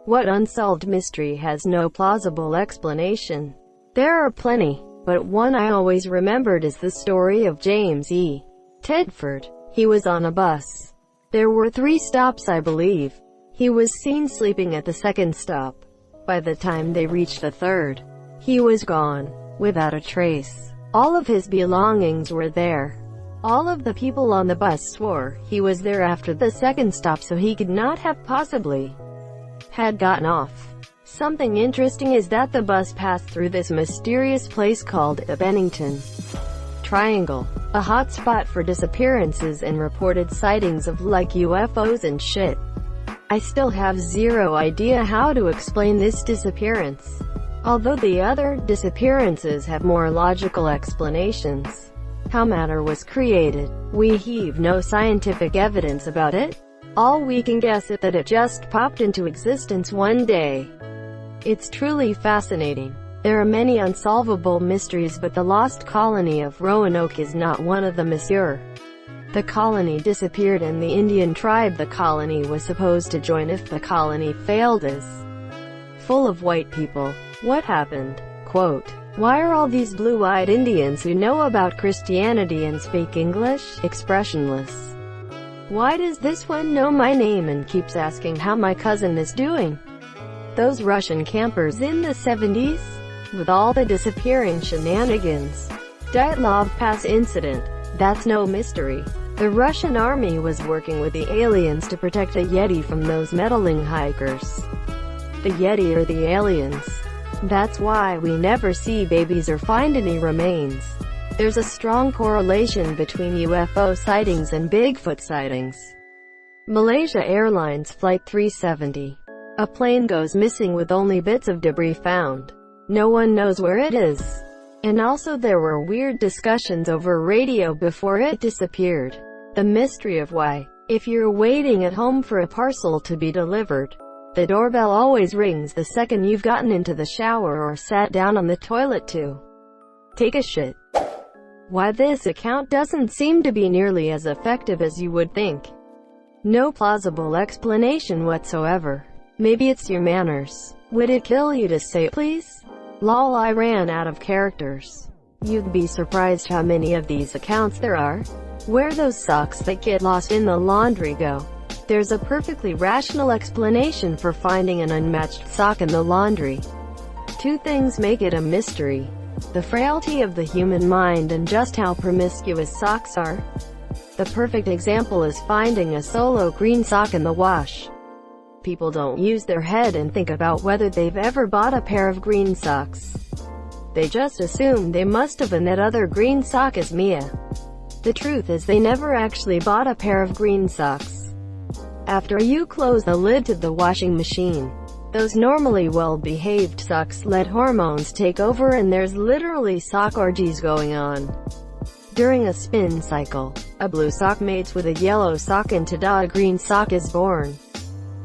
What unsolved mystery has no plausible explanation? There are plenty, but one I always remembered is the story of James E. Tedford. He was on a bus. There were 3 stops, I believe. He was seen sleeping at the 2nd stop. By the time they reached the 3rd, he was gone, without a trace. All of his belongings were there. All of the people on the bus swore he was there after the 2nd stop, so he could not have possibly had gotten off. Something interesting is that the bus passed through this mysterious place called the Bennington Triangle, a hot spot for disappearances and reported sightings of like UFOs and shit. I still have zero idea how to explain this disappearance, although the other disappearances have more logical explanations. How matter was created, we have no scientific evidence about it. All we can guess is that it just popped into existence one day. It's truly fascinating. There are many unsolvable mysteries, but the lost colony of Roanoke is not one of them, monsieur. The colony disappeared and the Indian tribe the colony was supposed to join if the colony failed is full of white people. What happened? Quote, "Why are all these blue-eyed Indians who know about Christianity and speak English expressionless? Why does this one know my name and keeps asking how my cousin is doing?" Those Russian campers in the 70s? With all the disappearing shenanigans. Dyatlov Pass incident. That's no mystery. The Russian army was working with the aliens to protect the Yeti from those meddling hikers. The Yeti are the aliens. That's why we never see babies or find any remains. There's a strong correlation between UFO sightings and Bigfoot sightings. Malaysia Airlines Flight 370. A plane goes missing with only bits of debris found. No one knows where it is. And also there were weird discussions over radio before it disappeared. The mystery of why, if you're waiting at home for a parcel to be delivered, the doorbell always rings the second you've gotten into the shower or sat down on the toilet to take a shit. Why this account doesn't seem to be nearly as effective as you would think. No plausible explanation whatsoever. Maybe it's your manners. Would it kill you to say please? Lol, I ran out of characters. You'd be surprised how many of these accounts there are. Where those socks that get lost in the laundry go. There's a perfectly rational explanation for finding an unmatched sock in the laundry. 2 things make it a mystery: the frailty of the human mind and just how promiscuous socks are. The perfect example is finding a solo green sock in the wash. People don't use their head and think about whether they've ever bought a pair of green socks. They just assume they must have, and that other green sock is Mia. The truth is they never actually bought a pair of green socks. After you close the lid to the washing machine, those normally well-behaved socks let hormones take over and there's literally sock orgies going on. During a spin cycle, a blue sock mates with a yellow sock and tada, a green sock is born.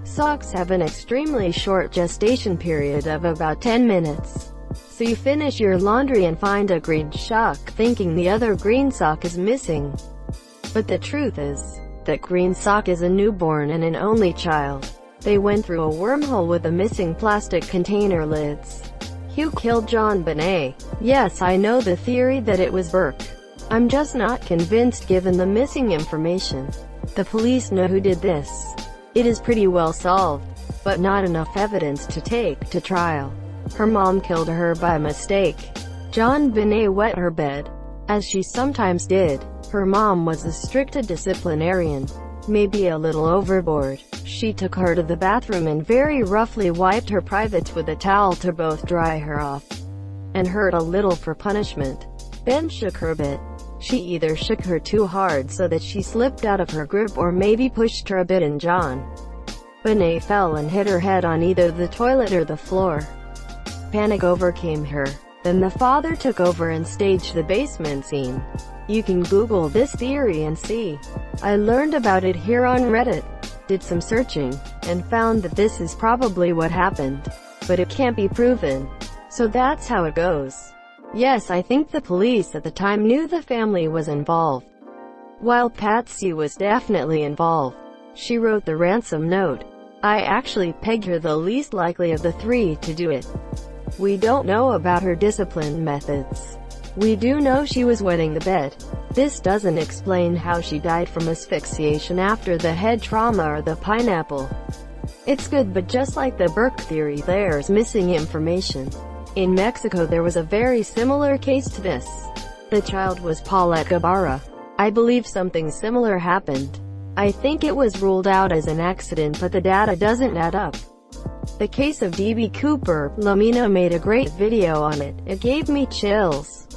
Socks have an extremely short gestation period of about 10 minutes. So you finish your laundry and find a green sock, thinking the other green sock is missing. But the truth is, that green sock is a newborn and an only child. They went through a wormhole with the missing plastic container lids. Who killed John Bonet? Yes, I know the theory that it was Burke. I'm just not convinced given the missing information. The police know who did this. It is pretty well solved, but not enough evidence to take to trial. Her mom killed her by mistake. John Bonet wet her bed, as she sometimes did. Her mom was a strict disciplinarian, maybe a little overboard. She took her to the bathroom and very roughly wiped her privates with a towel to both dry her off and hurt a little for punishment. Ben shook her a bit. She either shook her too hard so that she slipped out of her grip or maybe pushed her a bit and John Bonet fell and hit her head on either the toilet or the floor. Panic overcame her. Then the father took over and staged the basement scene. You can Google this theory and see. I learned about it here on Reddit, did some searching, and found that this is probably what happened. But it can't be proven. So that's how it goes. Yes, I think the police at the time knew the family was involved. While Patsy was definitely involved. She wrote the ransom note. I actually pegged her the least likely of the three to do it. We don't know about her discipline methods. We do know she was wetting the bed. This doesn't explain how she died from asphyxiation after the head trauma or the pineapple. It's good, but just like the Burke theory, there's missing information. In Mexico there was a very similar case to this. The child was Paulette Guevara. I believe something similar happened. I think it was ruled out as an accident, but the data doesn't add up. The case of D.B. Cooper, Lamina made a great video on it. It gave me chills.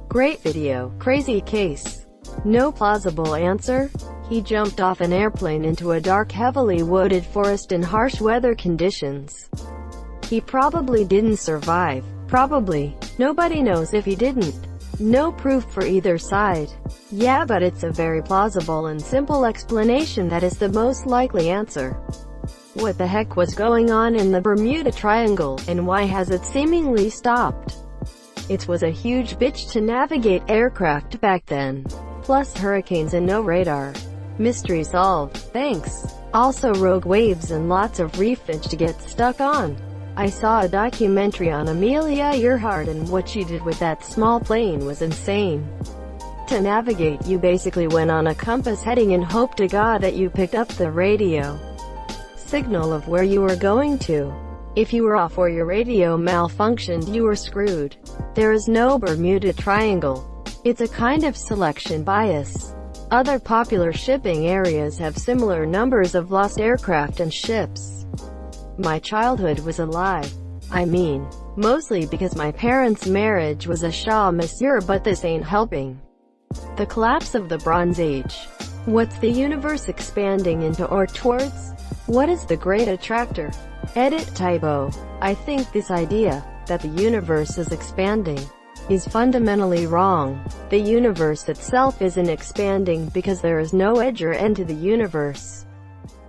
Great video, crazy case. No plausible answer? He jumped off an airplane into a dark, heavily wooded forest in harsh weather conditions. He probably didn't survive. Probably. Nobody knows if he didn't. No proof for either side. Yeah, but it's a very plausible and simple explanation that is the most likely answer. What the heck was going on in the Bermuda Triangle, and why has it seemingly stopped? It was a huge bitch to navigate aircraft back then. Plus hurricanes and no radar. Mystery solved. Thanks. Also rogue waves and lots of reefage to get stuck on. I saw a documentary on Amelia Earhart, and what she did with that small plane was insane. To navigate, you basically went on a compass heading and hoped to God that you picked up the radio signal of where you were going to. If you were off or your radio malfunctioned, you were screwed. There is no Bermuda Triangle. It's a kind of selection bias. Other popular shipping areas have similar numbers of lost aircraft and ships. My childhood was a lie. I mean, mostly because my parents' marriage was a Shah Monsieur, but this ain't helping. The collapse of the Bronze Age. What's the universe expanding into or towards? What is the great attractor? Edit typo. I think this idea, that the universe is expanding, is fundamentally wrong. The universe itself isn't expanding because there is no edge or end to the universe.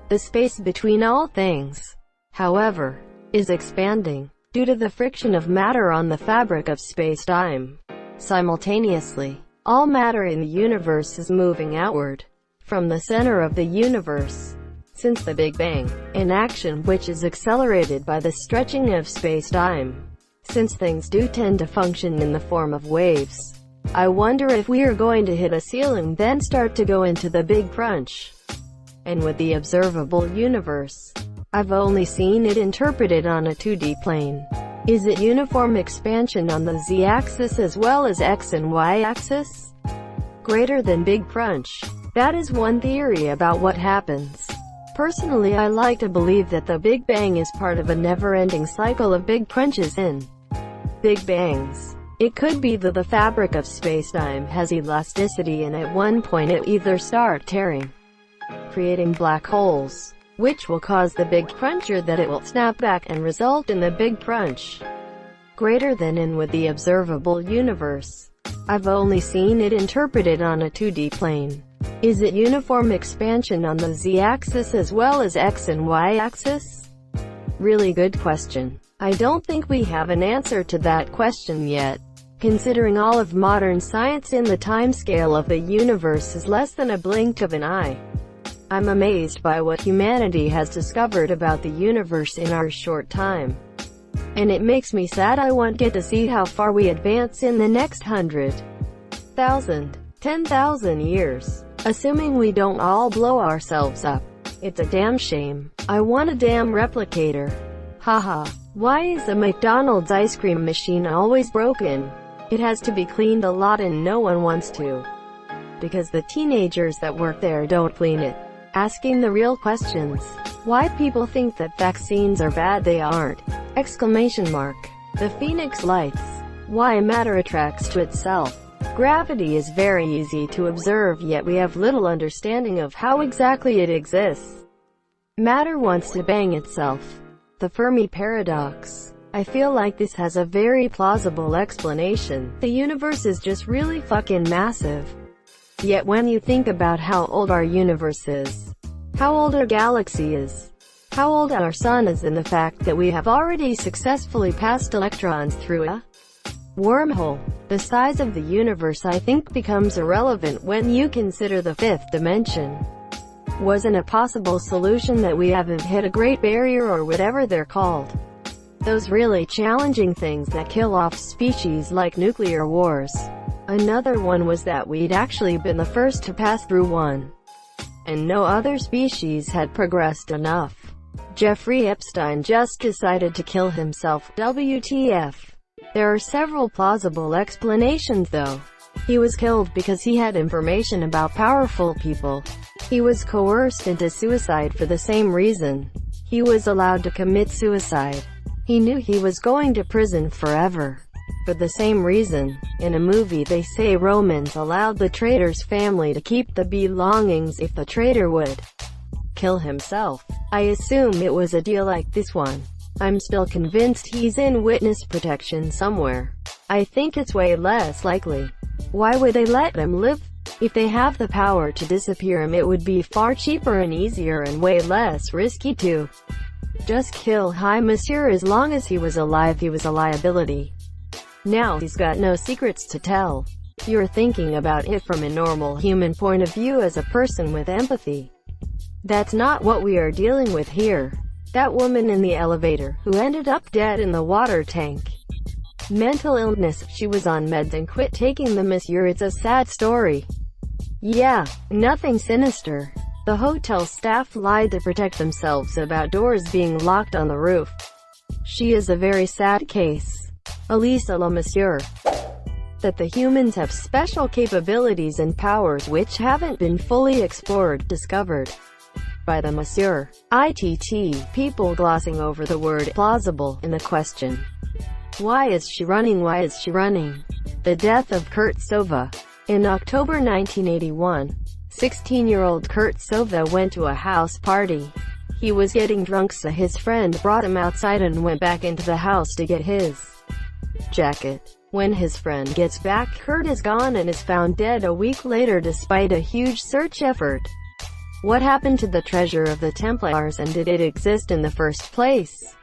The space between all things, however, is expanding, due to the friction of matter on the fabric of space-time. Simultaneously, all matter in the universe is moving outward, from the center of the universe. Since the Big Bang, an action which is accelerated by the stretching of space-time. Since things do tend to function in the form of waves, I wonder if we are going to hit a ceiling, then start to go into the big crunch. And with the observable universe, I've only seen it interpreted on a 2D plane. Is it uniform expansion on the z-axis as well as x and y-axis? Greater than big crunch. That is one theory about what happens. Personally, I like to believe that the Big Bang is part of a never-ending cycle of big crunches and big bangs. It could be that the fabric of space-time has elasticity, and at one point it either start tearing, creating black holes, which will cause the big crunch, or that it will snap back and result in the big crunch. Greater than and with the observable universe. I've only seen it interpreted on a 2D plane. Is it uniform expansion on the z-axis as well as x and y-axis? Really good question. I don't think we have an answer to that question yet. Considering all of modern science, in the timescale of the universe is less than a blink of an eye. I'm amazed by what humanity has discovered about the universe in our short time. And it makes me sad. I want to get to see how far we advance in the next 100,000, 10,000 years. Assuming we don't all blow ourselves up. It's a damn shame. I want a damn replicator. Haha. Why is the McDonald's ice cream machine always broken? It has to be cleaned a lot and no one wants to. Because the teenagers that work there don't clean it. Asking the real questions. Why people think that vaccines are bad, they aren't. Exclamation mark. The Phoenix Lights. Why matter attracts to itself. Gravity is very easy to observe, yet we have little understanding of how exactly it exists. Matter wants to bang itself. The Fermi paradox. I feel like this has a very plausible explanation. The universe is just really fucking massive. Yet when you think about how old our universe is, how old our galaxy is, how old our sun is, and the fact that we have already successfully passed electrons through a wormhole, the size of the universe I think becomes irrelevant when you consider the fifth dimension. Wasn't a possible solution that we haven't hit a Great Barrier or whatever they're called. Those really challenging things that kill off species like nuclear wars. Another one was that we'd actually been the first to pass through one, and no other species had progressed enough. Jeffrey Epstein just decided to kill himself. WTF. There are several plausible explanations though. He was killed because he had information about powerful people. He was coerced into suicide for the same reason. He was allowed to commit suicide. He knew he was going to prison forever. For the same reason, in a movie they say Romans allowed the traitor's family to keep the belongings if the traitor would kill himself. I assume it was a deal like this one. I'm still convinced he's in witness protection somewhere. I think it's way less likely. Why would they let him live? If they have the power to disappear him, it would be far cheaper and easier and way less risky to just kill High Monsieur. As long as he was alive, he was a liability. Now he's got no secrets to tell. You're thinking about it from a normal human point of view as a person with empathy. That's not what we are dealing with here. That woman in the elevator, who ended up dead in the water tank. Mental illness, she was on meds and quit taking them. Monsieur, it's a sad story. Yeah, nothing sinister. The hotel staff lied to protect themselves about doors being locked on the roof. She is a very sad case. Elisa le Monsieur. That the humans have special capabilities and powers which haven't been fully explored, discovered by the Monsieur. ITT, people glossing over the word plausible in the question. Why is she running? Why is she running? The death of Kurt Sova. In October 1981, 16-year-old Kurt Sova went to a house party. He was getting drunk, so his friend brought him outside and went back into the house to get his jacket. When his friend gets back, Kurt is gone and is found dead a week later despite a huge search effort. What happened to the treasure of the Templars, and did it exist in the first place?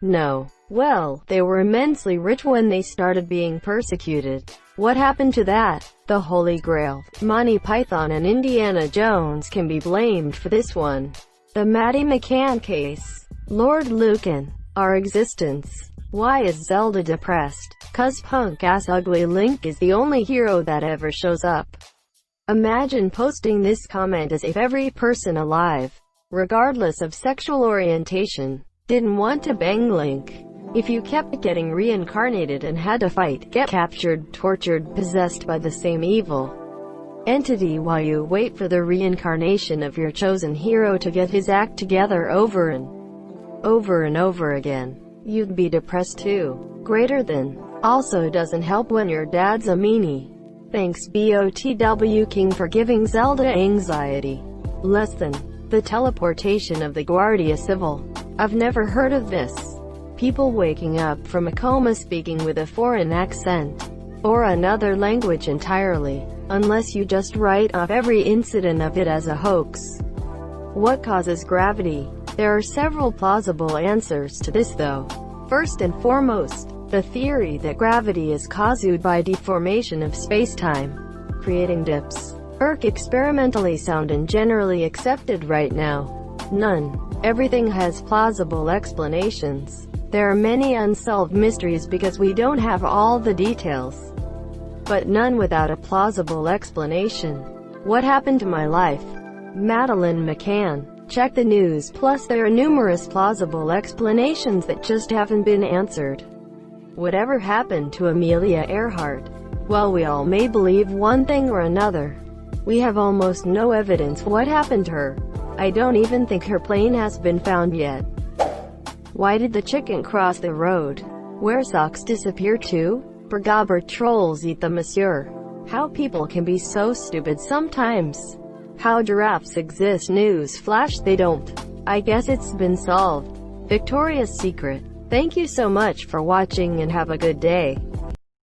No. Well, they were immensely rich when they started being persecuted. What happened to that? The Holy Grail. Monty Python and Indiana Jones can be blamed for this one. The Maddie McCann case. Lord Lucan. Our existence. Why is Zelda depressed? 'Cause punk-ass ugly Link is the only hero that ever shows up. Imagine posting this comment as if every person alive, regardless of sexual orientation, didn't want to bang Link. If you kept getting reincarnated and had to fight, get captured, tortured, possessed by the same evil entity while you wait for the reincarnation of your chosen hero to get his act together over and over again, you'd be depressed too. Greater than. Also doesn't help when your dad's a meanie. Thanks BOTW King for giving Zelda anxiety. Less than. The teleportation of the Guardia Civil. I've never heard of this. People waking up from a coma speaking with a foreign accent, or another language entirely, unless you just write off every incident of it as a hoax. What causes gravity? There are several plausible answers to this though. First and foremost, the theory that gravity is caused by deformation of space-time, creating dips. Experimentally sound and generally accepted right now. None. Everything has plausible explanations. There are many unsolved mysteries because we don't have all the details, but none without a plausible explanation. What happened to my life? Madeline McCann. Check the news. Plus there are numerous plausible explanations that just haven't been answered. Whatever happened to Amelia Earhart? Well, we all may believe one thing or another. We have almost no evidence what happened to her. I don't even think her plane has been found yet. Why did the chicken cross the road? Where socks disappear to? Bergabber trolls eat the Monsieur. How people can be so stupid sometimes. How giraffes exist. News flash, they don't. I guess it's been solved. Victoria's Secret. Thank you so much for watching and have a good day.